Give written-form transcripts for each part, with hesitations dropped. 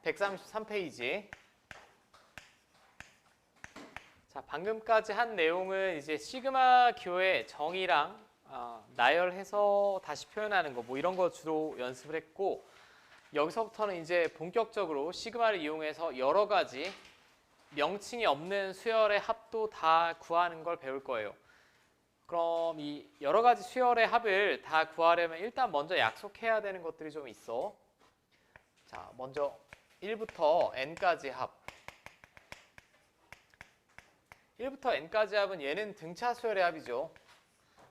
133페이지. 자, 방금까지 한 내용은 이제 시그마 기호의 정의랑 나열해서 다시 표현하는 거 뭐 이런 거 주로 연습을 했고, 여기서부터는 이제 본격적으로 시그마를 이용해서 여러 가지 명칭이 없는 수열의 합도 다 구하는 걸 배울 거예요. 그럼 이 여러 가지 수열의 합을 다 구하려면 일단 먼저 약속해야 되는 것들이 좀 있어. 자, 먼저 1부터 n까지 합. 1부터 n까지 합은 얘는 등차 수열의 합이죠.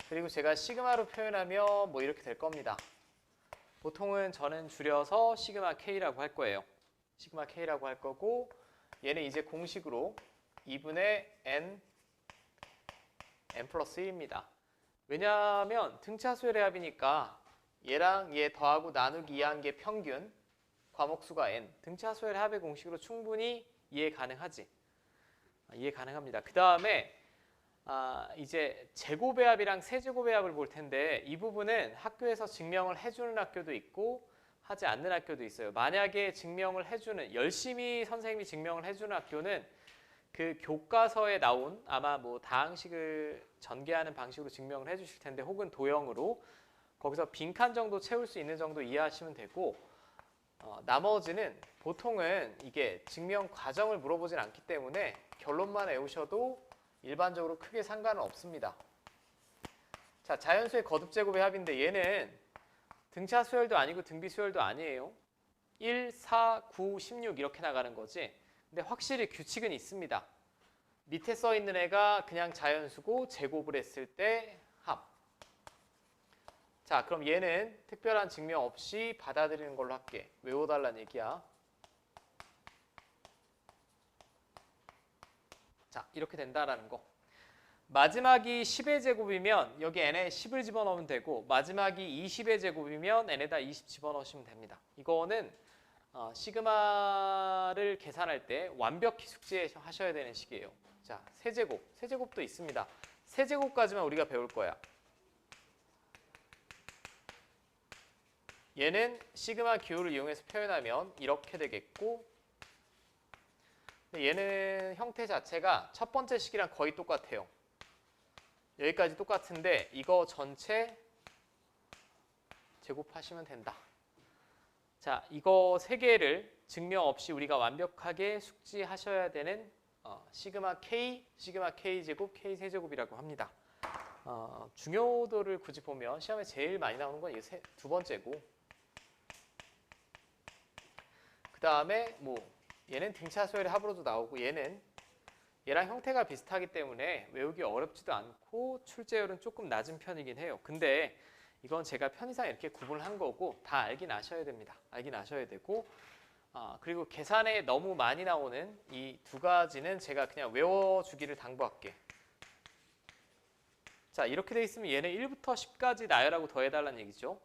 그리고 제가 시그마로 표현하면 뭐 이렇게 될 겁니다. 보통은 저는 줄여서 시그마 K라고 할 거예요. 시그마 K라고 할 거고, 얘는 이제 공식으로 2분의 n 플러스 1입니다. 왜냐하면 등차 수열의 합이니까 얘랑 얘 더하고 나누기 2한 게 평균, 과목수가 n. 등차 수열의 합의 공식으로 충분히 이해 가능하지. 이해 가능합니다. 그 다음에 이제 제곱의 합이랑 세제곱의 합을 볼 텐데, 이 부분은 학교에서 증명을 해주는 학교도 있고 하지 않는 학교도 있어요. 만약에 증명을 해주는, 열심히 선생님이 증명을 해주는 학교는 그 교과서에 나온 아마 뭐 다항식을 전개하는 방식으로 증명을 해주실 텐데, 혹은 도형으로 거기서 빈칸 정도 채울 수 있는 정도 이해하시면 되고, 나머지는 보통은 이게 증명 과정을 물어보진 않기 때문에 결론만 외우셔도 일반적으로 크게 상관은 없습니다. 자, 자연수의 거듭제곱의 합인데 얘는 등차 수열도 아니고 등비 수열도 아니에요. 1, 4, 9, 16 이렇게 나가는 거지. 근데 확실히 규칙은 있습니다. 밑에 써 있는 애가 그냥 자연수고 제곱을 했을 때 합. 자, 그럼 얘는 특별한 증명 없이 받아들이는 걸로 할게. 외워달라는 얘기야. 자, 이렇게 된다라는 거. 마지막이 10의 제곱이면 여기 n에 10을 집어넣으면 되고, 마지막이 20의 제곱이면 n에다 20 집어넣으시면 됩니다. 이거는 시그마를 계산할 때 완벽히 숙지하셔야 되는 식이에요. 자, 세제곱. 세제곱도 있습니다. 세제곱까지만 우리가 배울 거야. 얘는 시그마 기호를 이용해서 표현하면 이렇게 되겠고, 근데 얘는 형태 자체가 첫 번째 식이랑 거의 똑같아요. 여기까지 똑같은데 이거 전체 제곱하시면 된다. 자, 이거 세 개를 증명 없이 우리가 완벽하게 숙지하셔야 되는 시그마 K, 시그마 K 제곱, K 세제곱이라고 합니다. 중요도를 굳이 보면 시험에 제일 많이 나오는 건 이 두 번째고, 그 다음에 뭐 얘는 등차 수열의 합으로도 나오고, 얘랑 형태가 비슷하기 때문에 외우기 어렵지도 않고 출제율은 조금 낮은 편이긴 해요. 근데 이건 제가 편의상 이렇게 구분을 한 거고 다 알긴 아셔야 됩니다. 알긴 아셔야 되고, 그리고 계산에 너무 많이 나오는 이 두 가지는 제가 그냥 외워주기를 당부할게. 자, 이렇게 돼 있으면 얘는 1부터 10까지 나열하고 더해달라는 얘기죠.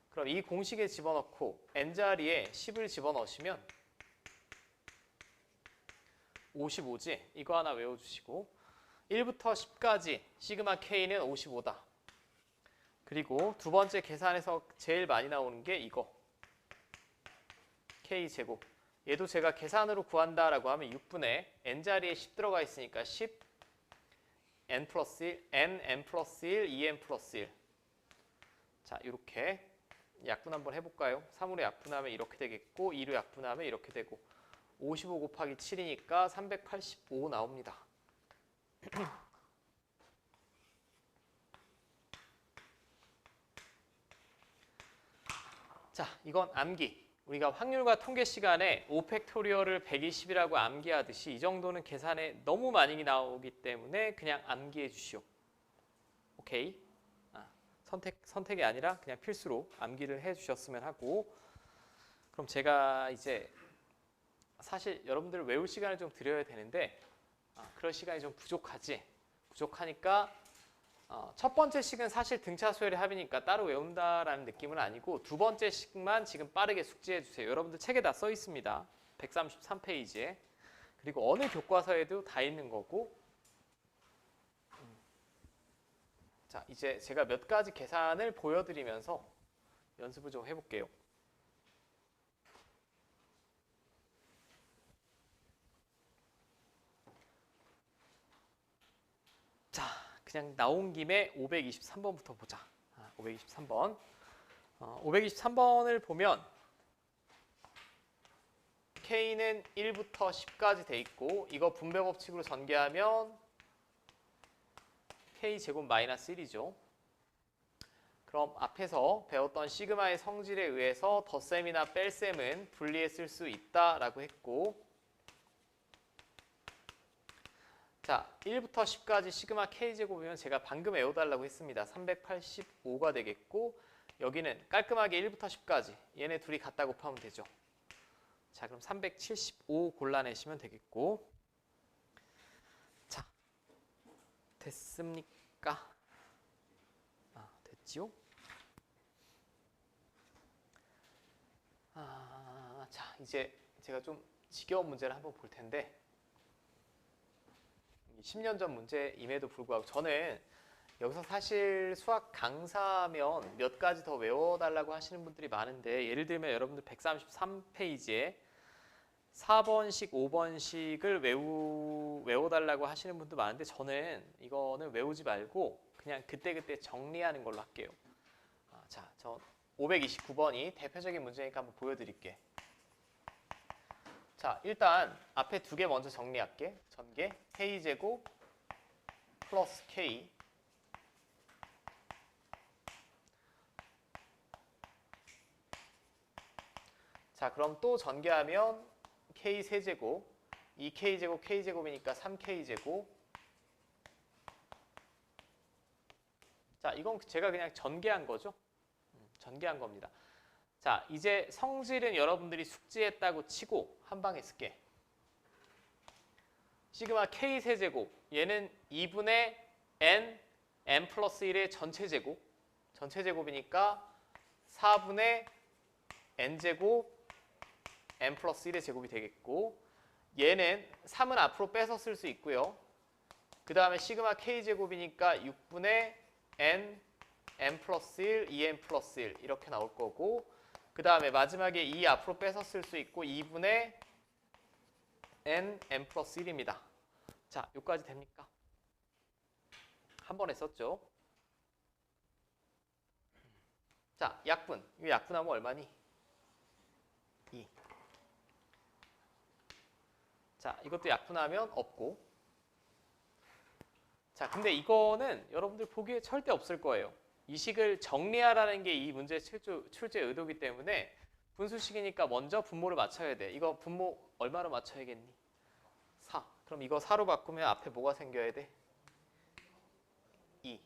그럼 이 공식에 집어넣고 n자리에 10을 집어넣으시면 55지? 이거 하나 외워주시고, 1부터 10까지 시그마 K는 55다. 그리고 두 번째 계산에서 제일 많이 나오는 게 이거 K제곱. 얘도 제가 계산으로 구한다라고 하면 6분의 n자리에 10 들어가 있으니까 10 n 플러스 1, n 플러스 1, 2n 플러스 1. 자, 이렇게 약분 한번 해볼까요? 3으로 약분하면 이렇게 되겠고, 2로 약분하면 이렇게 되고, 55 곱하기 7이니까 385 나옵니다. 자, 이건 암기. 우리가 확률과 통계 시간에 5팩토리얼을 120이라고 암기하듯이 이 정도는 계산에 너무 많이 나오기 때문에 그냥 암기해 주시오. 오케이? 선택이 아니라 그냥 필수로 암기를 해 주셨으면 하고, 그럼 제가 이제 사실 여러분들 외울 시간을 좀 드려야 되는데 그럴 시간이 좀 부족하지. 부족하니까 첫 번째 식은 사실 등차 수열의 합이니까 따로 외운다라는 느낌은 아니고, 두 번째 식만 지금 빠르게 숙지해 주세요. 여러분들 책에 다 써 있습니다. 133페이지에. 그리고 어느 교과서에도 다 있는 거고. 자, 이제 제가 몇 가지 계산을 보여드리면서 연습을 좀 해볼게요. 그냥 나온 김에 523번부터 보자. 523번. 523번을 보면 K는 1부터 10까지 돼 있고 이거 분배 법칙으로 전개하면 K제곱 마이너스 1이죠. 그럼 앞에서 배웠던 시그마의 성질에 의해서 덧셈이나 뺄셈은 분리해 쓸 수 있다라고 했고 자, 1부터 10까지 시그마 K제곱이면 제가 방금 외워달라고 했습니다. 385가 되겠고 여기는 깔끔하게 1부터 10까지 얘네 둘이 갖다 곱하면 되죠. 자, 그럼 375 골라내시면 되겠고 자, 됐습니까? 됐지요? 자, 이제 제가 좀 지겨운 문제를 한번 볼 텐데 10년 전 문제임에도 불구하고 저는 여기서 사실 수학 강사면 몇 가지 더 외워달라고 하시는 분들이 많은데 예를 들면 여러분들 133페이지에 4번식, 5번식을 외워달라고 하시는 분도 많은데 저는 이거는 외우지 말고 그냥 그때그때 정리하는 걸로 할게요. 자, 저 529번이 대표적인 문제니까 한번 보여드릴게. 자, 일단 앞에 두 개 먼저 정리할게. 전개 K제곱 플러스 K 자, 그럼 또 전개하면 K 세제곱 2K제곱 K제곱이니까 3K제곱 자, 이건 제가 그냥 전개한 거죠. 전개한 겁니다. 자, 이제 성질은 여러분들이 숙지했다고 치고 한 방에 쓸게. 시그마 K 세제곱 얘는 2분의 n 플러스 1의 전체 제곱 전체 제곱이니까 4분의 n제곱 n 플러스 1의 제곱이 되겠고 얘는 3은 앞으로 빼서 쓸 수 있고요. 그 다음에 시그마 K제곱이니까 6분의 n 플러스 1, 2n 플러스 1 이렇게 나올 거고 그 다음에 마지막에 2 앞으로 빼서 쓸 수 있고 2분의 n 플러스 1입니다. 자, 여기까지 됩니까? 한 번에 썼죠. 자, 약분. 이거 약분하면 얼마니? 2. 자, 이것도 약분하면 없고 자, 근데 이거는 여러분들 보기에 절대 없을 거예요. 이 식을 정리하라는 게 이 문제의 출제 의도이기 때문에 분수식이니까 먼저 분모를 맞춰야 돼. 이거 분모 얼마로 맞춰야겠니? 4. 그럼 이거 4로 바꾸면 앞에 뭐가 생겨야 돼? 2.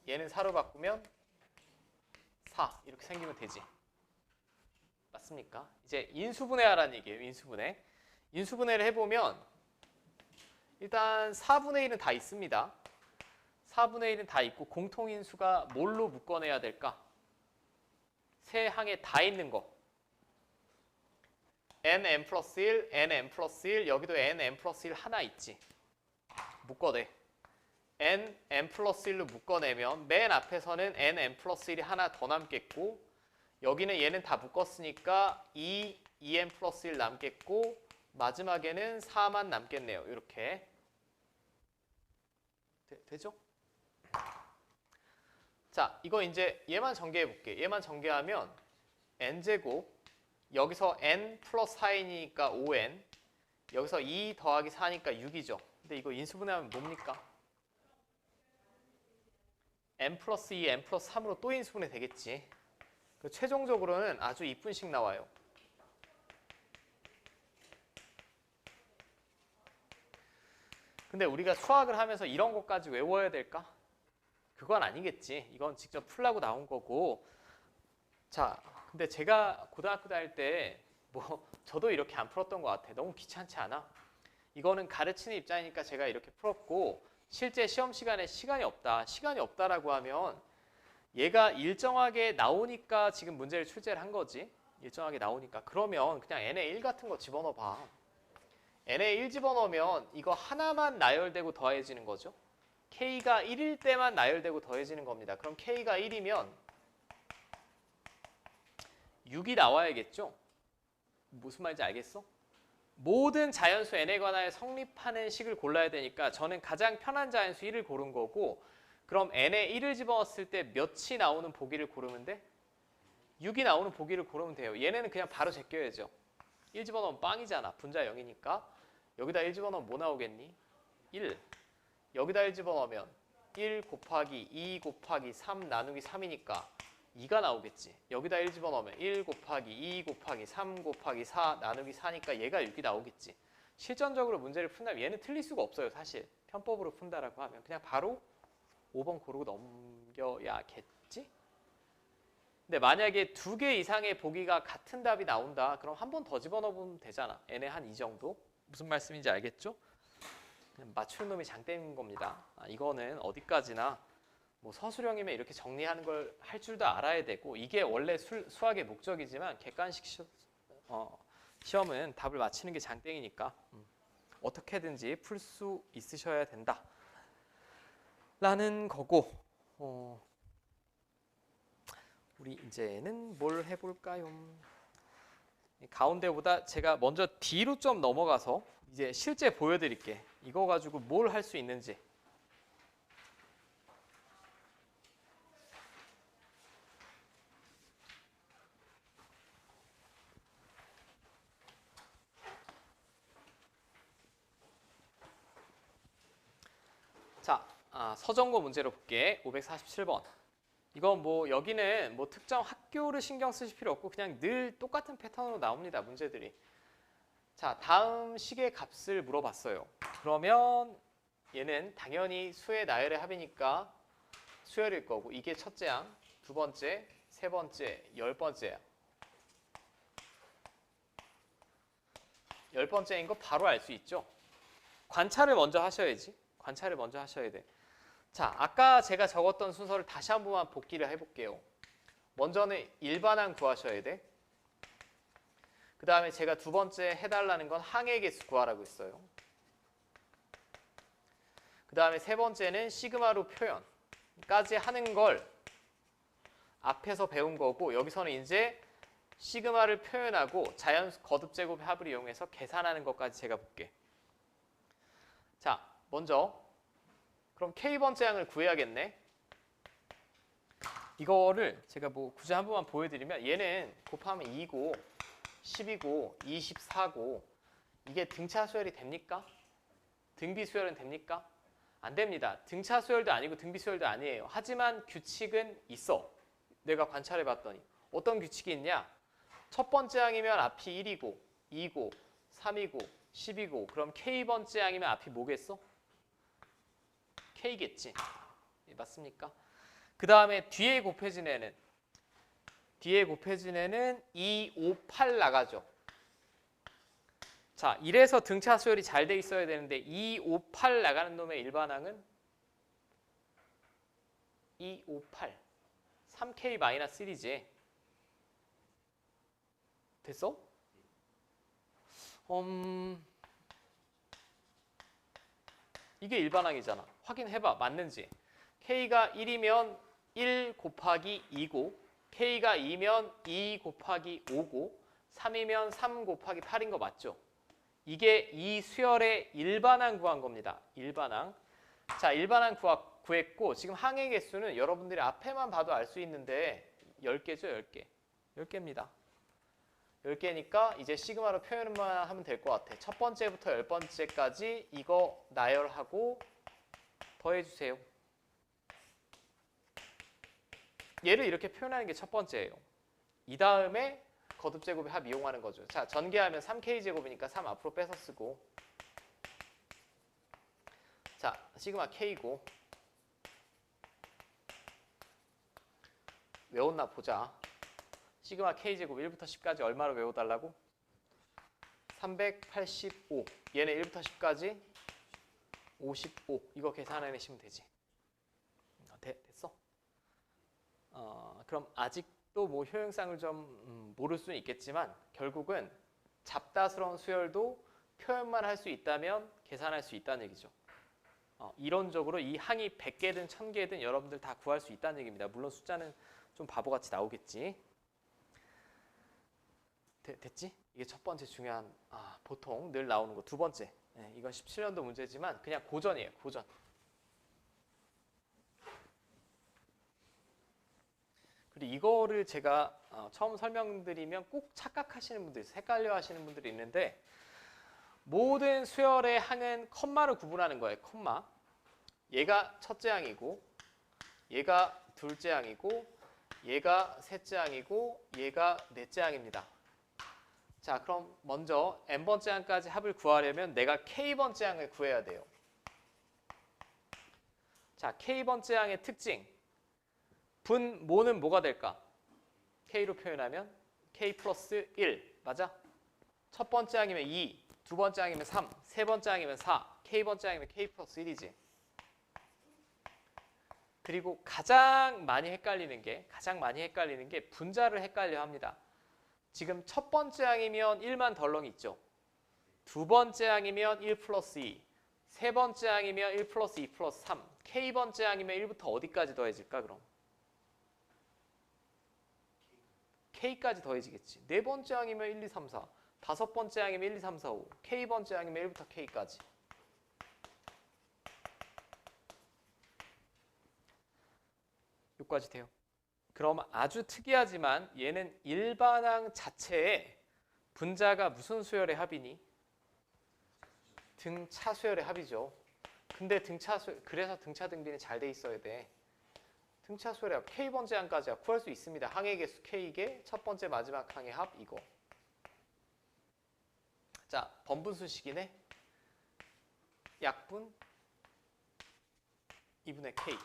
얘는 4로 바꾸면 4. 이렇게 생기면 되지. 맞습니까? 이제 인수분해하라는 얘기예요. 인수분해. 인수분해를 해보면 일단 4분의 1은 다 있습니다. 4분의 1은 다 있고 공통인수가 뭘로 묶어내야 될까? 세 항에 다 있는 거. n 플러스 1, n 플러스 1, 여기도 n 플러스 1 하나 있지. 묶어내. n 플러스 1로 묶어내면 맨 앞에서는 n 플러스 1이 하나 더 남겠고 여기는 얘는 다 묶었으니까 2n 플러스 1 남겠고 마지막에는 4만 남겠네요. 이렇게. 되죠? 자, 이거 이제 얘만 전개해 볼게. 얘만 전개하면 n제곱 여기서 n 플러스 4n이니까 5n 여기서 2 더하기 4니까 6이죠. 근데 이거 인수분해하면 뭡니까? n 플러스 2, n 플러스 3으로 또 인수분해 되겠지. 최종적으로는 아주 이쁜 식 나와요. 근데 우리가 수학을 하면서 이런 것까지 외워야 될까? 그건 아니겠지. 이건 직접 풀라고 나온 거고. 자, 근데 제가 고등학교 다닐 때 뭐 저도 이렇게 안 풀었던 것 같아. 너무 귀찮지 않아? 이거는 가르치는 입장이니까 제가 이렇게 풀었고 실제 시험 시간에 시간이 없다. 시간이 없다라고 하면 얘가 일정하게 나오니까 지금 문제를 출제를 한 거지. 일정하게 나오니까. 그러면 그냥 n의 1 같은 거 집어넣어 봐. n의 1 집어넣으면 이거 하나만 나열되고 더해지는 거죠. k가 1일 때만 나열되고 더해지는 겁니다. 그럼 k가 1이면 6이 나와야겠죠? 무슨 말인지 알겠어? 모든 자연수 n에 관하여 성립하는 식을 골라야 되니까 저는 가장 편한 자연수 1을 고른 거고 그럼 n에 1을 집어넣었을 때 몇이 나오는 보기를 고르면 돼? 6이 나오는 보기를 고르면 돼요. 얘네는 그냥 바로 제껴야죠. 1 집어넣으면 빵이잖아. 분자 0이니까. 여기다 1 집어넣으면 뭐 나오겠니? 1. 여기다 1 집어넣으면 1 곱하기 2 곱하기 3 나누기 3이니까 2가 나오겠지. 여기다 1 집어넣으면 1 곱하기 2 곱하기 3 곱하기 4 나누기 4니까 얘가 6이 나오겠지. 실전적으로 문제를 푼다면 얘는 틀릴 수가 없어요. 사실 편법으로 푼다라고 하면 그냥 바로 5번 고르고 넘겨야겠지? 근데 만약에 2개 이상의 보기가 같은 답이 나온다. 그럼 한 번 더 집어넣으면 되잖아. n에 한 이 정도? 무슨 말씀인지 알겠죠? 맞추는 놈이 장땡인 겁니다. 이거는 어디까지나 뭐 서술형이면 이렇게 정리하는 걸 할 줄도 알아야 되고 이게 원래 수학의 목적이지만 객관식 시험은 답을 맞히는 게 장땡이니까 어떻게든지 풀 수 있으셔야 된다 라는 거고 우리 이제는 뭘 해볼까요? 가운데보다 제가 먼저 뒤로 좀 넘어가서 이제 실제 보여드릴게. 이거 가지고 뭘 할 수 있는지. 자, 서정고 문제로 볼게. 547번. 이건 뭐 여기는 뭐 특정 학교를 신경 쓰실 필요 없고 그냥 늘 똑같은 패턴으로 나옵니다. 문제들이. 자, 다음 식의 값을 물어봤어요. 그러면 얘는 당연히 수의 나열의 합이니까 수열일 거고 이게 첫째 항, 두 번째, 세 번째, 10번째야. 10번째인 거 바로 알 수 있죠? 관찰을 먼저 하셔야지. 관찰을 먼저 하셔야 돼. 자, 아까 제가 적었던 순서를 다시 한 번만 복기를 해볼게요. 먼저는 일반항 구하셔야 돼. 그 다음에 제가 두 번째 해달라는 건 항의 개수 구하라고 했어요. 그 다음에 세 번째는 시그마로 표현까지 하는 걸 앞에서 배운 거고 여기서는 이제 시그마를 표현하고 자연 거듭제곱의 합을 이용해서 계산하는 것까지 제가 볼게. 자, 먼저 그럼 K번째 항을 구해야겠네. 이거를 제가 뭐 굳이 한 번만 보여드리면 얘는 곱하면 2고 10이고 24고 이게 등차 수열이 됩니까? 등비 수열은 됩니까? 안 됩니다. 등차 수열도 아니고 등비 수열도 아니에요. 하지만 규칙은 있어. 내가 관찰해 봤더니 어떤 규칙이 있냐? 첫 번째 항이면 앞이 1이고 2고 3이고 10이고 그럼 K번째 항이면 앞이 뭐겠어? K겠지. 맞습니까? 그 다음에 뒤에 곱해진 애는 2, 5, 8 나가죠. 자, 이래서 등차 수열이 잘 돼 있어야 되는데 2, 5, 8 나가는 놈의 일반항은 2, 5, 8 3K-1이지. 됐어? 이게 일반항이잖아. 확인해봐. 맞는지. K가 1이면 1 곱하기 2고 K가 2면 2 곱하기 5고 3이면 3 곱하기 8인 거 맞죠? 이게 이 수열의 일반항 구한 겁니다. 일반항. 자, 일반항 구했고 지금 항의 개수는 여러분들이 앞에만 봐도 알 수 있는데 10개죠. 10개. 10개입니다. 10개니까 이제 시그마로 표현만 하면 될 것 같아. 첫 번째부터 10번째까지 이거 나열하고 더해주세요. 얘를 이렇게 표현하는 게 첫 번째예요. 이 다음에 거듭제곱의 합 이용하는 거죠. 자, 전개하면 3K제곱이니까 3 앞으로 빼서 쓰고 자, 시그마 K고 외웠나 보자. 시그마 K제곱 1부터 10까지 얼마로 외워달라고? 385. 얘네 1부터 10까지 55. 이거 계산해내시면 되지. 됐어? 그럼 아직도 뭐 효용상을 좀 모를 수는 있겠지만 결국은 잡다스러운 수열도 표현만 할 수 있다면 계산할 수 있다는 얘기죠. 이론적으로 이 항이 100개든 1000개든 여러분들 다 구할 수 있다는 얘기입니다. 물론 숫자는 좀 바보같이 나오겠지. 됐지? 이게 첫 번째 중요한 보통 늘 나오는 거. 두 번째. 네, 이건 17년도 문제지만 그냥 고전이에요. 고전. 근데 이거를 제가 처음 설명드리면 꼭 착각하시는 분들, 헷갈려 하시는 분들이 있는데 모든 수열의 항은 컴마로 구분하는 거예요. 컴마. 얘가 첫째 항이고 얘가 둘째 항이고 얘가 셋째 항이고 얘가 넷째 항입니다. 자, 그럼 먼저 n번째 항까지 합을 구하려면 내가 k번째 항을 구해야 돼요. 자, k번째 항의 특징. 분모는 뭐가 될까? k로 표현하면 k 플러스 1. 맞아? 첫 번째 항이면 2, 두 번째 항이면 3, 세 번째 항이면 4, k번째 항이면 k 플러스 1이지. 그리고 가장 많이 헷갈리는 게 분자를 헷갈려 합니다. 지금 첫 번째 항이면 1만 덜렁이 있죠. 두 번째 항이면 1 플러스 2, 세 번째 항이면 1 플러스 2 플러스 3, k번째 항이면 1부터 어디까지 더해질까 그럼? k까지 더해지겠지. 네 번째 항이면 1, 2, 3, 4, 다섯 번째 항이면 1, 2, 3, 4, 5, k번째 항이면 1부터 k까지. 여기까지 돼요. 그럼 아주 특이하지만 얘는 일반항 자체에 분자가 무슨 수열의 합이니? 등차 수열의 합이죠. 근데 그래서 등차 등비는 잘 돼 있어야 돼. 등차 수열의 합 k번째 항까지야 구할 수 있습니다. 항의 개수 k개, 첫 번째 마지막 항의 합 이거. 자, 번분수식이네. 약분 2분의 k.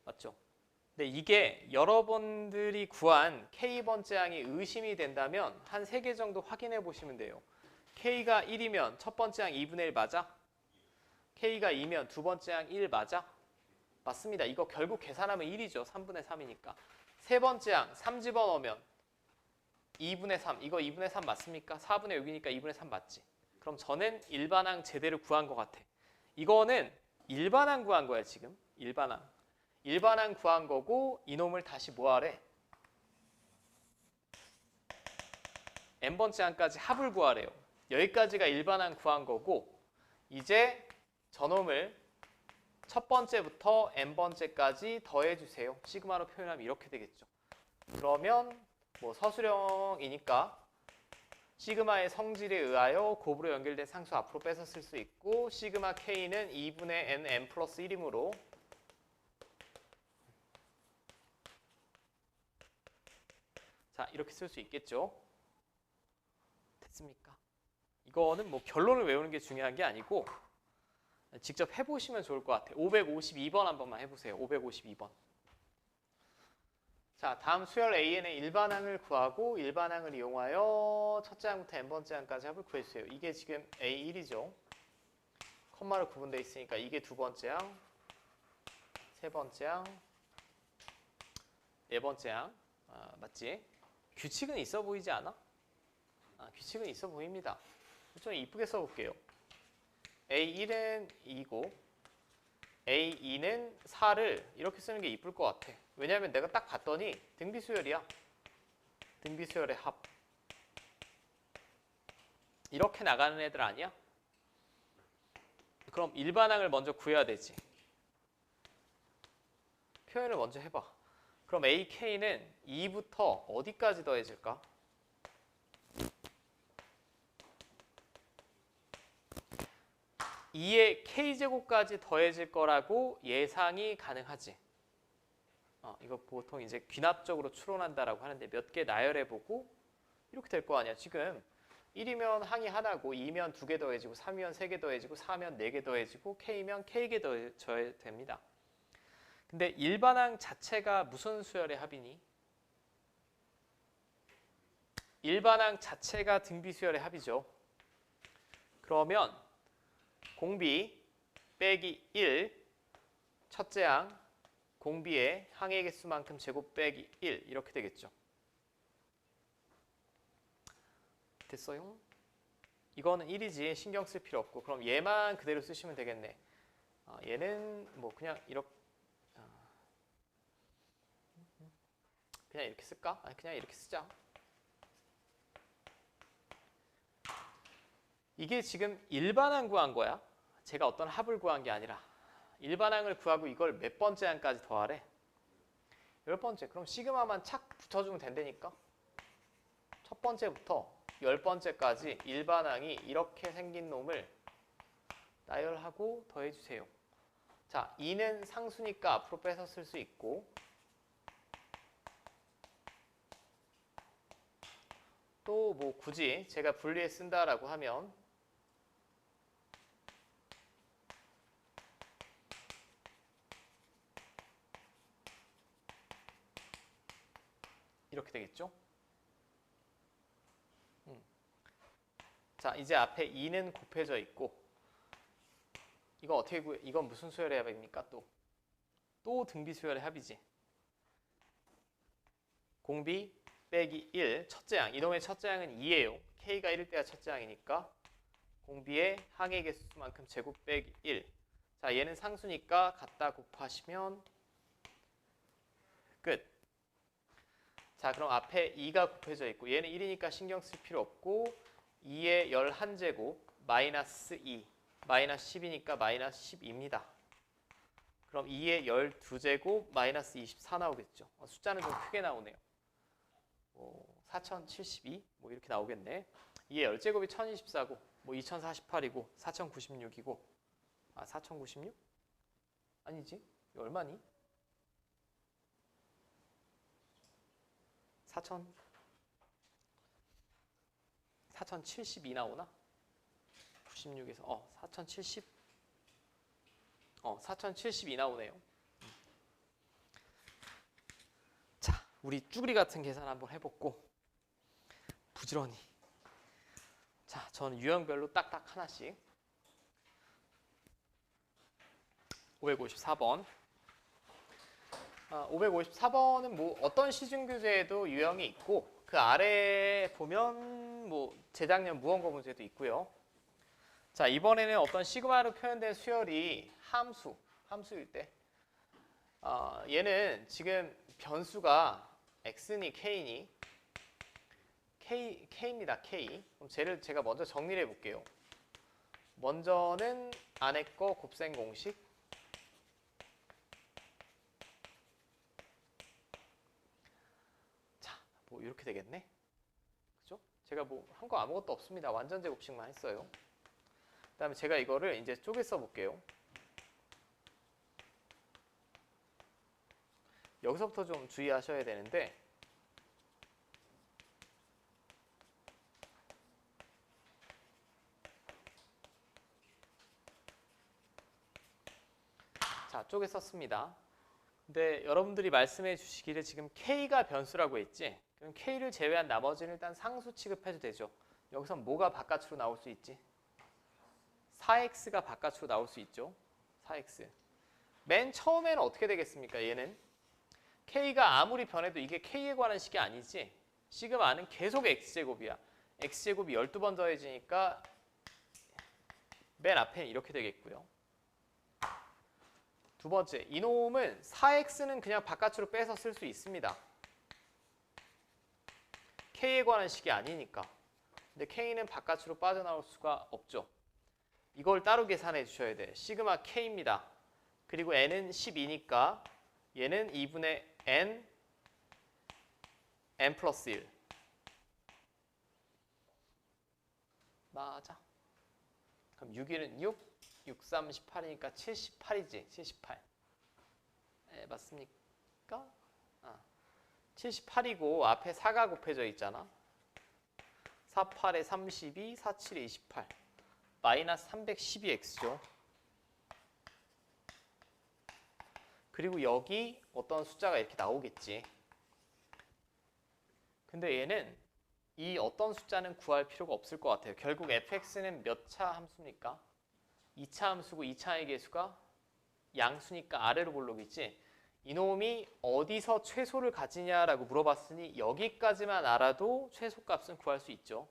맞죠? 근데 이게 여러분들이 구한 k번째 항이 의심이 된다면 한 3개 정도 확인해 보시면 돼요. k가 1이면 첫 번째 항 2분의 1 맞아? k가 2면 두 번째 항 1 맞아? 맞습니다. 이거 결국 계산하면 1이죠. 3분의 3이니까. 세 번째 항 3집어넣으면 2분의 3. 이거 2분의 3 맞습니까? 4분의 6이니까 2분의 3 맞지? 그럼 저는 일반항 제대로 구한 것 같아. 이거는 일반항 구한 거야 지금. 일반항. 일반항 구한 거고 이놈을 다시 뭐 하래? n번째 항까지 합을 구하래요. 여기까지가 일반항 구한 거고 이제 저놈을 첫 번째부터 n번째까지 더해주세요. 시그마로 표현하면 이렇게 되겠죠. 그러면 뭐 서술형이니까 시그마의 성질에 의하여 곱으로 연결된 상수 앞으로 빼서 쓸 수 있고 시그마 k는 2분의 n 플러스 1이므로 자, 이렇게 쓸 수 있겠죠. 됐습니까? 이거는 뭐 결론을 외우는 게 중요한 게 아니고 직접 해보시면 좋을 것 같아요. 552번 한 번만 해보세요. 552번. 자, 다음 수열 AN의 일반항을 구하고 일반항을 이용하여 첫째 항부터 n번째 항까지 합을 구해주세요. 이게 지금 A1이죠. 컴마로 구분되어 있으니까 이게 두 번째 항, 세 번째 항, 네 번째 항. 맞지? 규칙은 있어 보이지 않아? 규칙은 있어 보입니다. 좀 이쁘게 써볼게요. A1은 2고 A2는 4를 이렇게 쓰는 게 이쁠 것 같아. 왜냐하면 내가 딱 봤더니 등비수열이야. 등비수열의 합. 이렇게 나가는 애들 아니야? 그럼 일반항을 먼저 구해야 되지. 표현을 먼저 해봐. 그럼 AK는 2부터 어디까지 더해질까? 2의 k제곱까지 더해질 거라고 예상이 가능하지. 이거 보통 이제 귀납적으로 추론한다라고 하는데 몇 개 나열해보고 이렇게 될 거 아니야. 지금 1이면 항이 하나고 2면 2개 더해지고 3이면 3개 더해지고 4면 4개 더해지고 k면 k개 더해져야 됩니다. 근데 일반항 자체가 무슨 수열의 합이니? 일반항 자체가 등비수열의 합이죠. 그러면 공비 빼기 1 첫째 항 공비의 항의 개수만큼 제곱 빼기 1 이렇게 되겠죠. 됐어요? 이거는 1이지 신경 쓸 필요 없고 그럼 얘만 그대로 쓰시면 되겠네. 얘는 뭐 그냥 이렇게 그냥 이렇게 쓸까? 아니 그냥 이렇게 쓰자. 이게 지금 일반항 구한 거야. 제가 어떤 합을 구한 게 아니라 일반항을 구하고 이걸 몇 번째 항까지 더하래? 10번째. 그럼 시그마만 착 붙여주면 된다니까. 첫 번째부터 10번째까지 일반항이 이렇게 생긴 놈을 나열하고 더해주세요. 자, 2는 상수니까 앞으로 빼서 쓸 수 있고, 또 뭐 굳이 제가 분리해 쓴다라고 하면 이렇게 되겠죠? 자, 이제 앞에 2는 곱해져 있고, 이거 어떻게 구해? 이건 무슨 수열의 합입니까? 또 등비 수열의 합이지. 공비 빼기 1, 첫째 항. 이놈의 첫째 항은 2예요. K가 1일 때가 첫째 항이니까 공비의 항의 개수만큼 제곱 빼기 1. 자, 얘는 상수니까 갖다 곱하시면 끝. 자, 그럼 앞에 2가 곱해져 있고 얘는 1이니까 신경 쓸 필요 없고 2의 11제곱 마이너스 2 마이너스 10이니까 마이너스 10입니다. 그럼 2의 12제곱 마이너스 24 나오겠죠. 숫자는 좀 크게 나오네요. 4072 뭐 이렇게 나오겠네. 2의 10제곱이 1024고 뭐 2048이고 4096이고 4096? 아니지. 이거 얼마니? 4072 나오나? 96에서 4072 나오네요. 자, 우리 쭈그리 같은 계산 한번 해보고 부지런히. 자, 저는 유형별로 딱딱 하나씩. 554번. 554번은 뭐 어떤 시중교재에도 유형이 있고 그 아래에 보면 뭐 재작년 무언거 문제도 있고요. 자, 이번에는 어떤 시그마로 표현된 수열이 함수일 때 얘는 지금 변수가 x니 k니 k입니다. k. 그럼 쟤를 제가 먼저 정리를 해볼게요. 먼저는 안에 거 곱셈 공식. 자, 뭐 이렇게 되겠네. 그죠? 제가 뭐 한 거 아무것도 없습니다. 완전 제곱식만 했어요. 그다음에 제가 이거를 이제 쪼개 써볼게요. 여기서부터 좀 주의하셔야 되는데 자, 쪼개 썼습니다. 근데 여러분들이 말씀해 주시기를 지금 K가 변수라고 했지? 그럼 K를 제외한 나머지는 일단 상수 취급해도 되죠. 여기서 뭐가 바깥으로 나올 수 있지? 4x가 바깥으로 나올 수 있죠. 4x. 맨 처음에는 어떻게 되겠습니까? 얘는 K가 아무리 변해도 이게 K에 관한 식이 아니지. 시그마는 계속 x제곱이야. x제곱이 12번 더해지니까 맨 앞에는 이렇게 되겠고요. 두 번째, 이놈은 4x는 그냥 바깥으로 빼서 쓸 수 있습니다. K에 관한 식이 아니니까. 근데 K는 바깥으로 빠져나올 수가 없죠. 이걸 따로 계산해 주셔야 돼. 시그마 K입니다. 그리고 n은 12니까 얘는 2분의 n 플러스 1. 맞아. 그럼 6일은 6, 6, 3, 18이니까 78이지. 78. 맞습니까? 78이고 앞에 4가 곱해져 있잖아. 48에 32, 47에 28. 마이너스 312x죠. 그리고 여기 어떤 숫자가 이렇게 나오겠지. 근데 얘는 이 어떤 숫자는 구할 필요가 없을 것 같아요. 결국 fx는 몇 차 함수입니까? 2차 함수고 2차의 개수가 양수니까 아래로 볼록이지. 이놈이 어디서 최소를 가지냐라고 물어봤으니 여기까지만 알아도 최소값은 구할 수 있죠.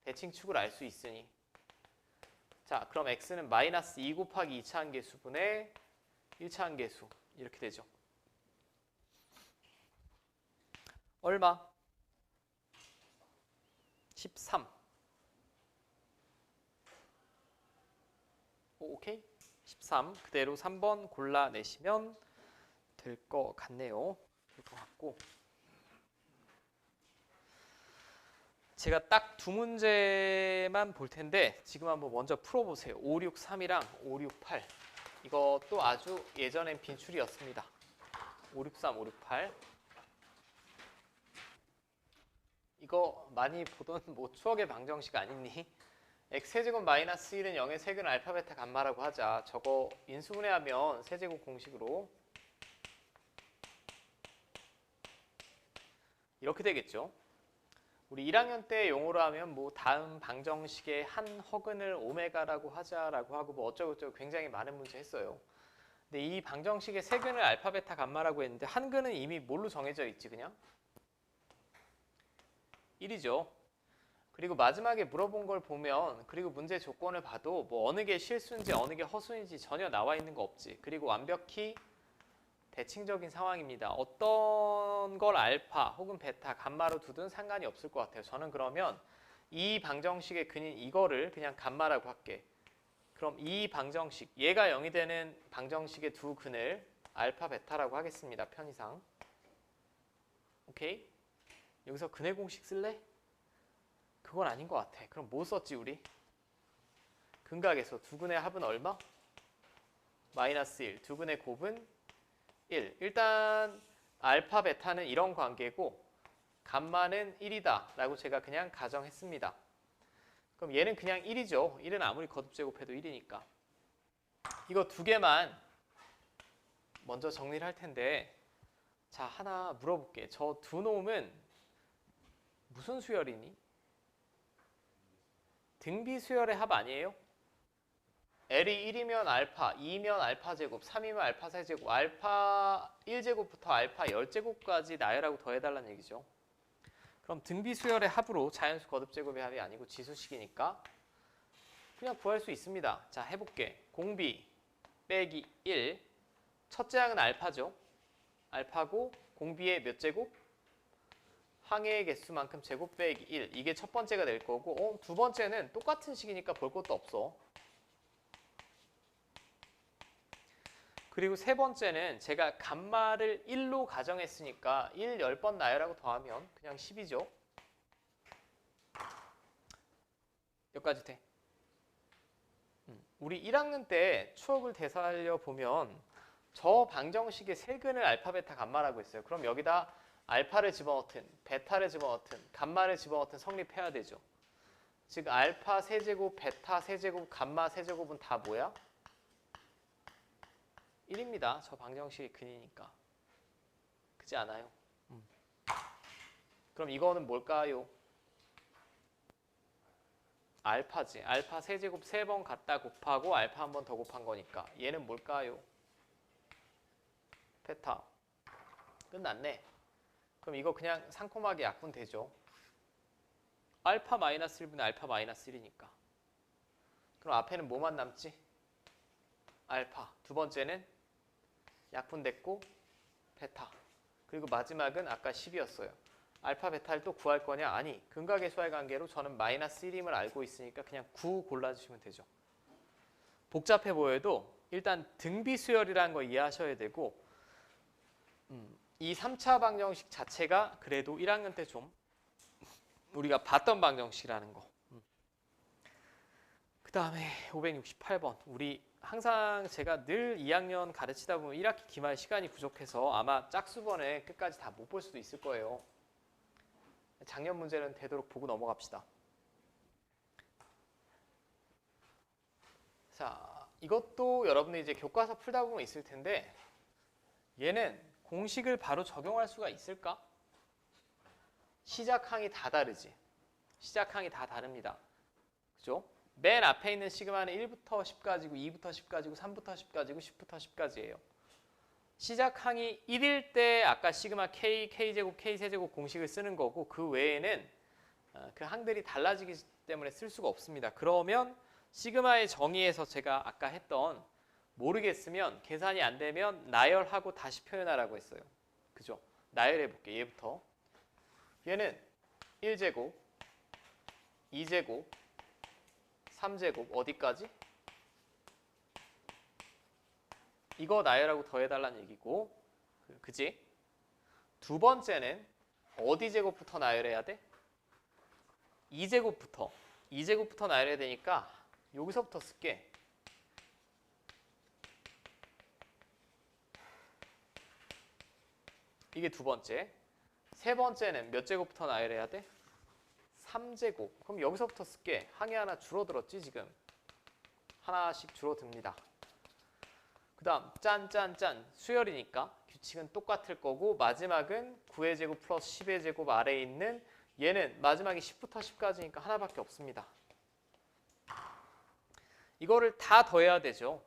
대칭축을 알 수 있으니. 자, 그럼 x는 마이너스 2 곱하기 2차 한개수분의 1차 한개수 이렇게 되죠. 얼마? 13. 오케이? 13. 그대로 3번 골라내시면 될 것 같네요. 것 같고 제가 딱 두 문제만 볼 텐데 지금 한번 먼저 풀어보세요. 563이랑 568 이것도 아주 예전엔 빈출이었습니다. 563, 568 이거 많이 보던 뭐 추억의 방정식 아니니? x세제곱 마이너스 1은 0의 세근 알파 베타 감마라고 하자. 저거 인수분해하면 세제곱 공식으로 이렇게 되겠죠. 우리 1학년 때 용어로 하면 뭐 다음 방정식의 한 허근을 오메가라고 하자라고 하고 뭐 어쩌고저쩌고 굉장히 많은 문제 했어요. 근데 이 방정식의 세근을 알파 베타 감마라고 했는데 한근은 이미 뭘로 정해져 있지 그냥? 1이죠. 그리고 마지막에 물어본 걸 보면 그리고 문제 조건을 봐도 뭐 어느 게 실수인지 어느 게 허수인지 전혀 나와 있는 거 없지. 그리고 완벽히 대칭적인 상황입니다. 어떤 걸 알파 혹은 베타, 감마로 두든 상관이 없을 것 같아요. 저는 그러면 이 방정식의 근인 이거를 그냥 감마라고 할게. 그럼 이 방정식, 얘가 0이 되는 방정식의 두 근을 알파, 베타라고 하겠습니다. 편의상. 오케이? 여기서 근의 공식 쓸래? 그건 아닌 것 같아. 그럼 뭐 썼지 우리? 근각에서 두 근의 합은 얼마? 마이너스 1. 두 근의 곱은 1. 일단 알파, 베타는 이런 관계고 감마는 1이다 라고 제가 그냥 가정했습니다. 그럼 얘는 그냥 1이죠. 1은 아무리 거듭제곱해도 1이니까. 이거 두 개만 먼저 정리를 할 텐데 자 하나 물어볼게. 저 두 놈은 무슨 수열이니? 등비 수열의 합 아니에요? L이 1이면 알파, 2면 알파 제곱, 3이면 알파 세제곱, 알파 1제곱부터 알파 10제곱까지 나열하고 더해달라는 얘기죠. 그럼 등비 수열의 합으로 자연수 거듭 제곱의 합이 아니고 지수식이니까 그냥 구할 수 있습니다. 자 해볼게. 공비 빼기 1 첫째 항은 알파죠. 알파고 공비의 몇 제곱? 항의 개수만큼 제곱 빼기 1 이게 첫 번째가 될 거고 두 번째는 똑같은 식이니까 볼 것도 없어. 그리고 세 번째는 제가 감마를 1로 가정했으니까 1 10번 나열하고 더하면 그냥 10이죠. 여기까지 돼. 우리 1학년 때 추억을 되살려 보면 저 방정식의 세근을 알파, 베타, 감마라고 했어요. 그럼 여기다 알파를 집어넣든 베타를 집어넣든 감마를 집어넣든 성립해야 되죠. 즉 알파 세제곱, 베타 세제곱, 감마 세제곱은 다 뭐야? 1입니다. 저 방정식의 근이니까. 그렇지 않아요? 그럼 이거는 뭘까요? 알파지. 알파 세제곱 3번 갖다 곱하고 알파 한 번 더 곱한 거니까. 얘는 뭘까요? 베타. 끝났네. 그럼 이거 그냥 상콤하게 약분되죠. 알파 마이너스 1분의 알파 마이너스 1이니까. 그럼 앞에는 뭐만 남지? 알파. 두 번째는 약분됐고 베타. 그리고 마지막은 아까 10이었어요. 알파, 베타를 또 구할 거냐? 아니. 근각의 수의 관계로 저는 마이너스 1임을 알고 있으니까 그냥 9 골라주시면 되죠. 복잡해 보여도 일단 등비 수열이라는 거 이해하셔야 되고 이 3차 방정식 자체가 그래도 1학년 때 좀 우리가 봤던 방정식이라는 거. 그 다음에 568번. 우리 항상 제가 늘 2학년 가르치다 보면 1학기 기말 시간이 부족해서 아마 짝수번에 끝까지 다 못 볼 수도 있을 거예요. 작년 문제는 되도록 보고 넘어갑시다. 자, 이것도 여러분들 이제 교과서 풀다 보면 있을 텐데 얘는 공식을 바로 적용할 수가 있을까? 시작항이 다 다르지. 시작항이 다 다릅니다. 그죠? 맨 앞에 있는 시그마는 1부터 10까지고 2부터 10까지고 3부터 10까지고 10부터 10까지예요. 시작항이 1일 때 아까 시그마 K, K제곱, K세제곱 공식을 쓰는 거고 그 외에는 그 항들이 달라지기 때문에 쓸 수가 없습니다. 그러면 시그마의 정의에서 제가 아까 했던 모르겠으면 계산이 안 되면 나열하고 다시 표현하라고 했어요. 그죠? 나열해 볼게. 얘부터. 얘는 1제곱, 2제곱, 3제곱 어디까지? 이거 나열하고 더해달라는 얘기고 그지? 두 번째는 어디 제곱부터 나열해야 돼? 2제곱부터. 2제곱부터 나열해야 되니까 여기서부터 쓸게. 이게 두 번째. 세 번째는 몇 제곱부터 나열해야 돼? 3제곱. 그럼 여기서부터 쓸게. 항이 하나 줄어들었지 지금. 하나씩 줄어듭니다. 그 다음 짠짠짠 수열이니까 규칙은 똑같을 거고 마지막은 9의 제곱 플러스 10의 제곱 아래에 있는 얘는 마지막이 10부터 10까지니까 하나밖에 없습니다. 이거를 다 더해야 되죠.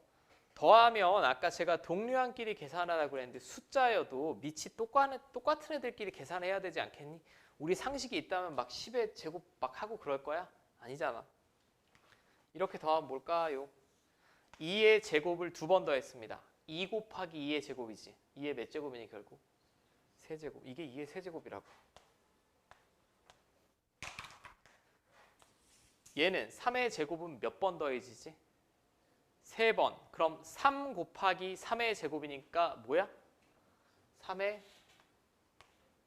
더하면 아까 제가 동류한끼리 계산하라고 그랬는데 숫자여도 밑이 똑같은 애들끼리 계산해야 되지 않겠니? 우리 상식이 있다면 막 10의 제곱 막 하고 그럴 거야? 아니잖아. 이렇게 더하면 뭘까요? 2의 제곱을 두 번 더했습니다. 2 곱하기 2의 제곱이지. 2의 몇 제곱이니 결국? 세제곱. 이게 2의 세제곱이라고. 얘는 3의 제곱은 몇 번 더해지지? 3번. 그럼 3 곱하기 3의 제곱이니까 뭐야? 3의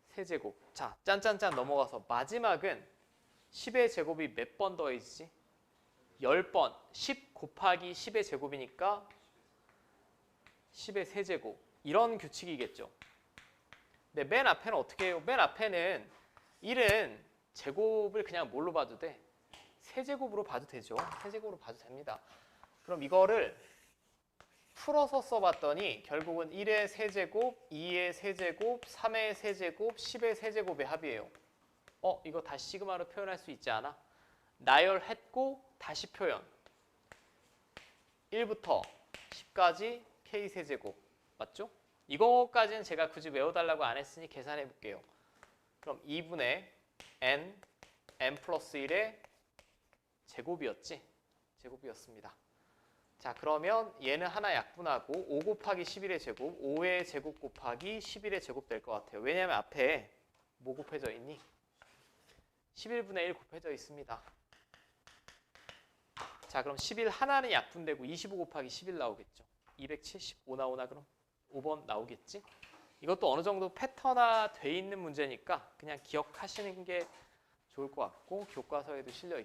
세제곱. 자, 짠짠짠 넘어가서 마지막은 10의 제곱이 몇 번 더해지지? 10번. 10 곱하기 10의 제곱이니까 10의 세제곱. 이런 규칙이겠죠. 근데 맨 앞에는 어떻게 해요? 맨 앞에는 1은 제곱을 그냥 뭘로 봐도 돼? 세제곱으로 봐도 되죠. 세제곱으로 봐도 됩니다. 그럼 이거를 풀어서 써봤더니 결국은 1의 세제곱, 2의 세제곱, 3의 세제곱, 10의 세제곱의 합이에요. 이거 다시 시그마로 표현할 수 있지 않아? 나열했고 다시 표현. 1부터 10까지 K세제곱. 맞죠? 이거까지는 제가 굳이 외워달라고 안 했으니 계산해 볼게요. 그럼 2분의 N, N 플러스 1의 제곱이었지? 제곱이었습니다. 자, 그러면 얘는 하나 약분하고 5 곱하기 11의 제곱, 5의 제곱 곱하기 11의 제곱 될 것 같아요. 왜냐하면 앞에 뭐 곱해져 있니? 11분의 1 곱해져 있습니다. 자, 그럼 11 하나는 약분되고 25 곱하기 11 나오겠죠. 275 나오나 그럼? 5번 나오겠지? 이것도 어느 정도 패턴화 돼 있는 문제니까 그냥 기억하시는 게 좋을 것 같고 교과서에도 실려 있습니다.